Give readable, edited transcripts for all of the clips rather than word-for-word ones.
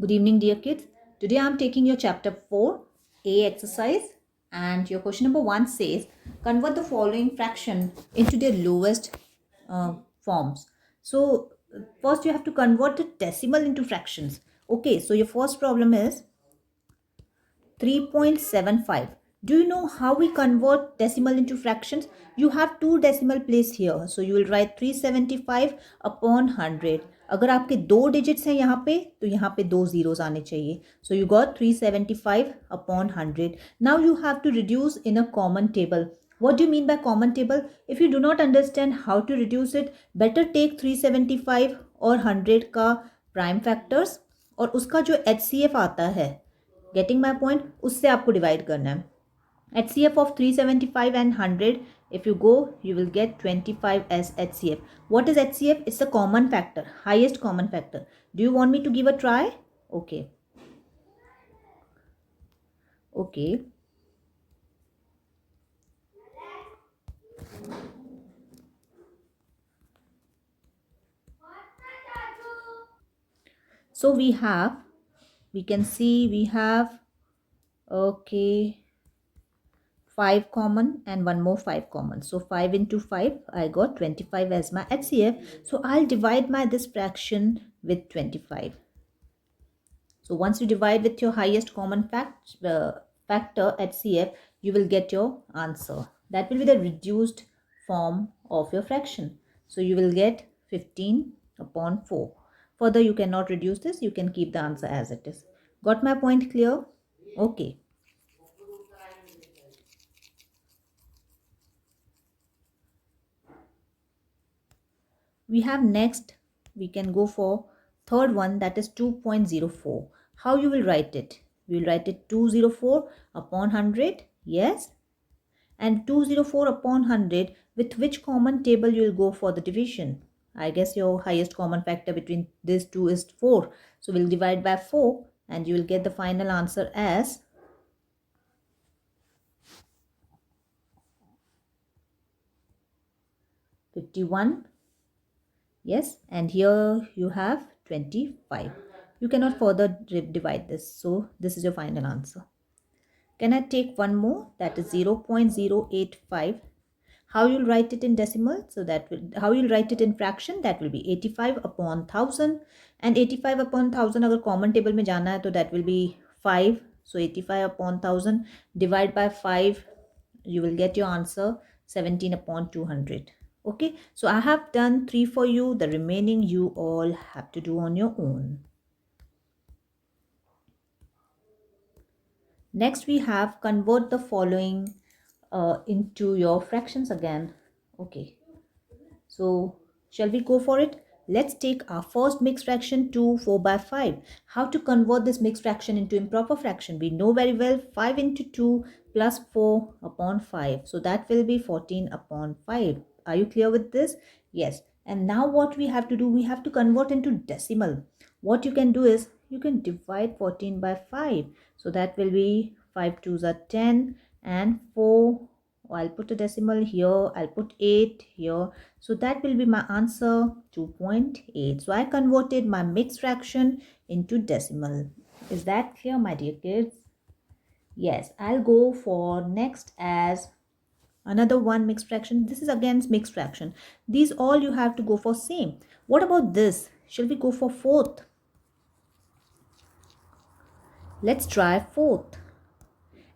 Good evening, dear kids. Today I am taking your chapter 4, A exercise, and your question number 1 says, convert the following fraction into their lowest forms. So, first you have to convert the decimal into fractions. Okay, so your first problem is 3.75. Do you know how we convert decimal into fractions? You have two decimal place here. So you will write 375 upon 100. अगर आपके दो digits हैं यहाँ पे तो यहाँ पे दो जीरोस आने चाहिए. So you got 375 upon 100. Now you have to reduce in a common table. What do you mean by common table? If you do not understand how to reduce it, better take 375 और 100 का prime factors और उसका जो HCF आता है, getting my point, उससे आपको divide करना है. HCF of 375 and 100, if you go, you will get 25 as HCF. What is HCF? It's a common factor, highest common factor. Do you want me to give a try? Okay. So we can see we have, okay, 5 common and one more 5 common. So 5 into 5, I got 25 as my HCF. So I'll divide my this fraction with 25. So once you divide with your highest common factor HCF, you will get your answer. That will be the reduced form of your fraction. So you will get 15 upon 4. Further, you cannot reduce this. You can keep the answer as it is. Got my point clear? Okay. We have next, we can go for third one, that is 2.04. How you will write it? We will write it 204 upon 100. Yes. And 204 upon 100, with which common table you will go for the division? I guess your highest common factor between these two is 4. So we'll divide by 4 and you will get the final answer as 51. Yes, and here you have 25. You cannot further divide this. So this is your final answer. Can I take one more? That is 0.085. How you'll write it in decimal? So that will, how you'll write it in fraction? That will be 85 upon 1000. And 85 upon 1000 अगर common table में जाना है तो that will be 5. So 85 upon 1000 divide by 5. You will get your answer 17 upon 200. Okay, so I have done 3 for you. The remaining you all have to do on your own. Next we have convert the following into your fractions again. Okay, so shall we go for it? Let's take our first mixed fraction to 4 by 5. How to convert this mixed fraction into improper fraction? We know very well 5 into 2 plus 4 upon 5. So that will be 14 upon 5. Are you clear with this? Yes. And now what we have to do, we have to convert into decimal. What you can do is, you can divide 14 by 5. So that will be 5 2s are 10 and 4. I'll put a decimal here. I'll put 8 here. So that will be my answer, 2.8. So I converted my mixed fraction into decimal. Is that clear, my dear kids? Yes, I'll go for next as another one mixed fraction. This is again mixed fraction. These all you have to go for same. What about this? Shall we go for fourth? Let's try fourth.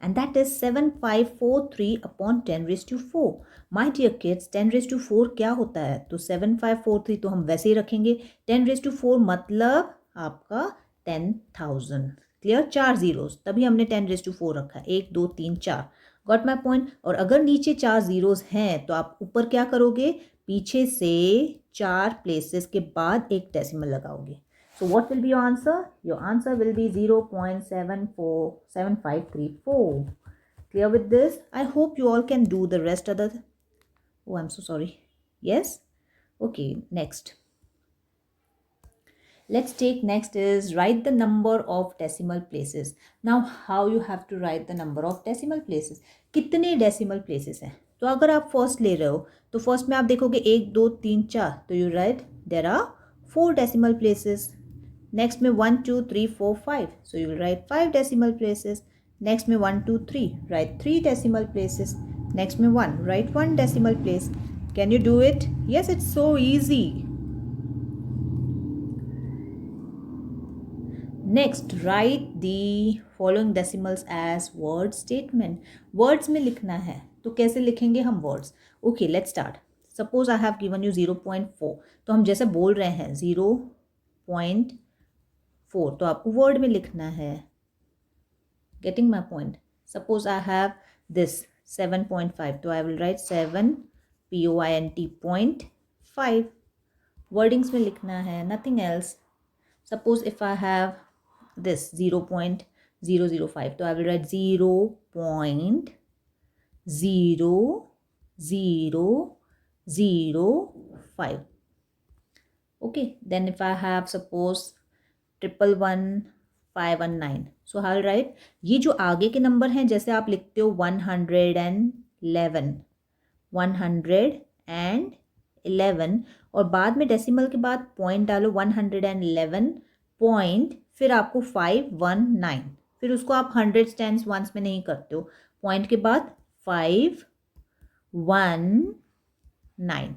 And that is 7543 upon 10 raised to 4. My dear kids, 10 raised to 4 क्या होता है? तो 7543 तो हम वैसे ही रखेंगे. 10 raised to 4 मतलब आपका 10,000. क्लियर? 4 जीरोस, तभी हमने 10 raised to 4 रखा है. 1 2 3 4. Got my point. और अगर नीचे 4 जीरोस हैं तो आप ऊपर क्या करोगे? पीछे से 4 प्लेसेस के बाद एक डेसिमल लगाओगे. So what will be your answer? Your answer will be 0.747534. Clear with this? I hope you all can do the rest of the... Oh, I'm so sorry. Yes? Okay, next. Let's take next is write the number of decimal places. Now, how you have to write the number of decimal places? कितने decimal places हैं? तो अगर आप first ले रहे हो तो first में आप देखोगे 1 2 3 4. तो you write there are 4 decimal places. Next में 1 2 3 4 5, so you will write 5 decimal places. Next में 1 2 3, राइट 3 डेसिमल प्लेसेस. नेक्स्ट में 1, right 1 decimal place. Can you do it? Yes, it's so easy. Next, right the following decimals as word statement. Words में लिखना है तो कैसे लिखेंगे हम words? Okay, let's start. Suppose I have given you 0.4, तो हम जैसे बोल रहे हैं 0.4, तो आपको वर्ड में लिखना है. Getting my point? Suppose I have this 7.5, तो I will write 7 POINT.5. Wordings में लिखना है, nothing else. Suppose if I have this 0.005, so I will write 0.0005. Okay, then if I have suppose 111,519, so I'll write, ये जो आगे के number हैं जैसे आप लिखते हो 111 और बाद में डेसिमल के बाद पॉइंट डालो 111 पॉइंट, फिर आपको 519, फिर उसको आप हंड्रेड्स टेंस वंस में नहीं करते हो, पॉइंट के बाद 519.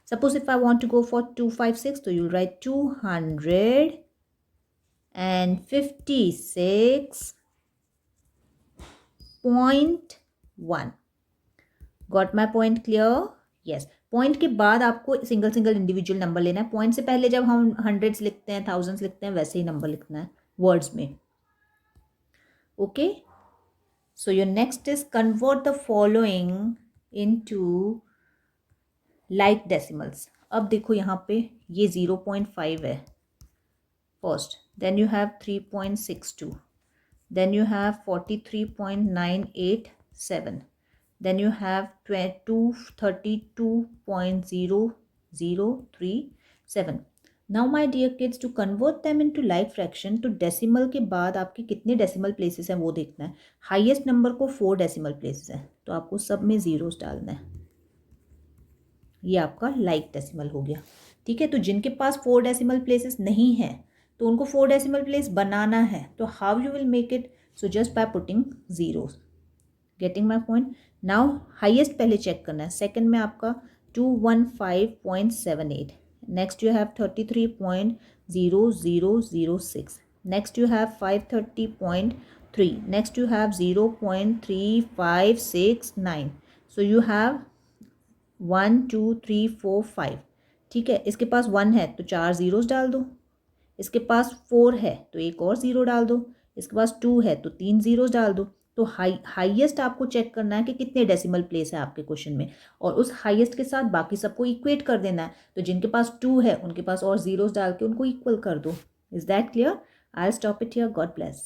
Suppose if I want to go for 256, तो you write 256.1. Got my point clear? Yes. Point के बाद आपको सिंगल सिंगल इंडिविजुअल नंबर लेना है. पॉइंट से पहले जब हम हंड्रेड्स लिखते हैं, थाउजेंड्स लिखते हैं, वैसे ही नंबर लिखना है वर्ड्स में. Okay, so your next is convert the following into like decimals. अब देखो यहाँ पे ये 0.5 है first, then you have 3.62, then you have 43.987, then you have 232.0037. Now my dear kids, to convert them into like fraction, तो decimal के बाद आपके कितने डेसिमल प्लेसेस हैं वो देखना है. हाईएस्ट नंबर को 4 डेसिमल प्लेसेस हैं, तो आपको सब में जीरोस डालना है. ये आपका लाइक डेसिमल हो गया. ठीक है, तो जिनके पास 4 डेसिमल प्लेसेस नहीं हैं तो उनको 4 डेसिमल प्लेस बनाना है. तो how you will make it? So just by putting zeros. Getting my point? Now highest पहले चेक करना है. सेकंड में आपका 215.78, next you have 33.0006, next you have 530.3, next you have 0.3569. So you have 1 2 3 4 5. ठीक है, इसके पास 1 है तो 4 जीरोस डाल दो, इसके पास 4 है तो एक और ज़ीरो डाल दो, इसके पास 2 है तो 3 जीरोस डाल दो. तो हाईएस्ट आपको चेक करना है कि कितने डेसिमल प्लेस है आपके क्वेश्चन में, और उस हाईएस्ट के साथ बाकी सबको इक्वेट कर देना है. तो जिनके पास 2 है उनके पास और जीरोस डाल के उनको इक्वल कर दो. Is that clear? I will stop it here. God bless.